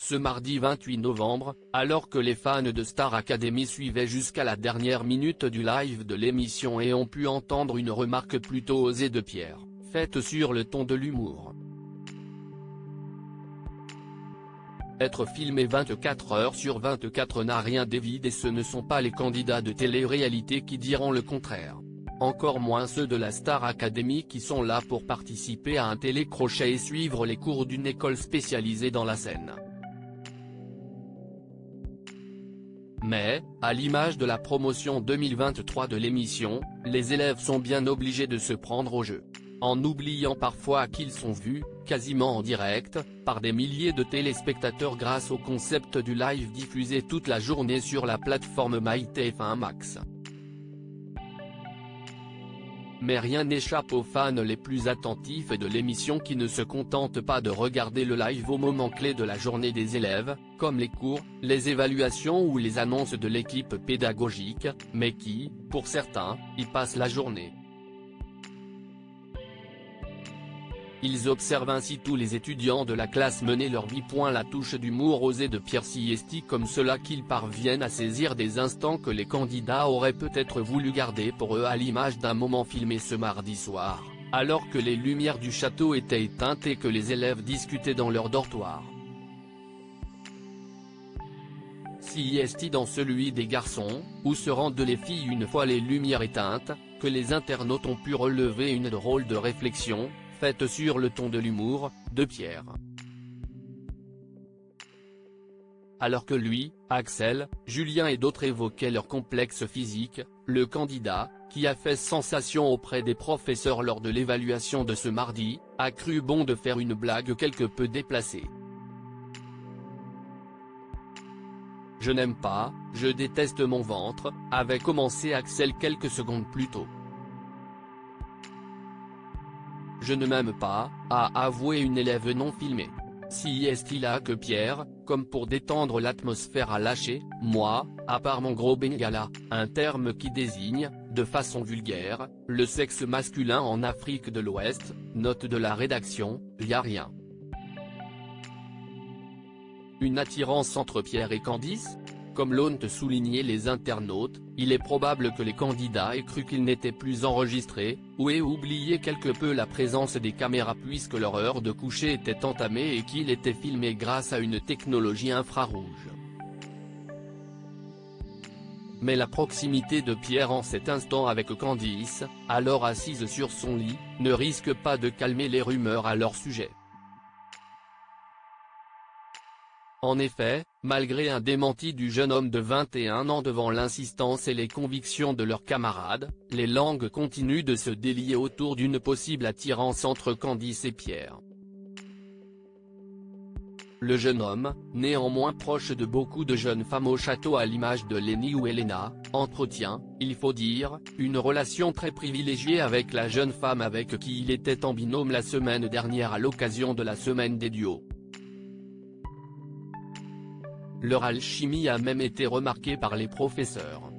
Ce mardi 28 novembre, alors que les fans de Star Academy suivaient jusqu'à la dernière minute du live de l'émission et ont pu entendre une remarque plutôt osée de Pierre, faite sur le ton de l'humour. Être filmé 24 heures sur 24 n'a rien d'évident et ce ne sont pas les candidats de télé-réalité qui diront le contraire. Encore moins ceux de la Star Academy qui sont là pour participer à un télécrochet et suivre les cours d'une école spécialisée dans la scène. Mais, à l'image de la promotion 2023 de l'émission, les élèves sont bien obligés de se prendre au jeu. En oubliant parfois qu'ils sont vus, quasiment en direct, par des milliers de téléspectateurs grâce au concept du live diffusé toute la journée sur la plateforme MyTF1 Max. Mais rien n'échappe aux fans les plus attentifs de l'émission qui ne se contentent pas de regarder le live au moment clé de la journée des élèves, comme les cours, les évaluations ou les annonces de l'équipe pédagogique, mais qui, pour certains, y passent la journée. Ils observent ainsi tous les étudiants de la classe mener leur vie. La touche d'humour osée de Pierre Siesti comme cela qu'ils parviennent à saisir des instants que les candidats auraient peut-être voulu garder pour eux à l'image d'un moment filmé ce mardi soir, alors que les lumières du château étaient éteintes et que les élèves discutaient dans leur dortoir. Siesti dans celui des garçons, où se rendent les filles une fois les lumières éteintes, que les internautes ont pu relever une drôle de réflexion, faite sur le ton de l'humour, de Pierre. Alors que lui, Axel, Julien et d'autres évoquaient leur complexe physique, le candidat, qui a fait sensation auprès des professeurs lors de l'évaluation de ce mardi, a cru bon de faire une blague quelque peu déplacée. « Je n'aime pas, je déteste mon ventre », avait commencé Axel quelques secondes plus tôt. « Je ne m'aime pas », a avoué une élève non filmée. Siesti là que Pierre, comme pour détendre l'atmosphère a lâché « moi, à part mon gros bengala », un terme qui désigne, de façon vulgaire, le sexe masculin en Afrique de l'Ouest, note de la rédaction, y a rien. Une attirance entre Pierre et Candice ? Comme l'ont souligné les internautes, il est probable que les candidats aient cru qu'ils n'étaient plus enregistrés, ou aient oublié quelque peu la présence des caméras puisque leur heure de coucher était entamée et qu'ils étaient filmés grâce à une technologie infrarouge. Mais la proximité de Pierre en cet instant avec Candice, alors assise sur son lit, ne risque pas de calmer les rumeurs à leur sujet. En effet, malgré un démenti du jeune homme de 21 ans devant l'insistance et les convictions de leurs camarades, les langues continuent de se délier autour d'une possible attirance entre Candice et Pierre. Le jeune homme, néanmoins proche de beaucoup de jeunes femmes au château à l'image de Lenny ou Elena, entretient, il faut dire, une relation très privilégiée avec la jeune femme avec qui il était en binôme la semaine dernière à l'occasion de la semaine des duos. Leur alchimie a même été remarquée par les professeurs.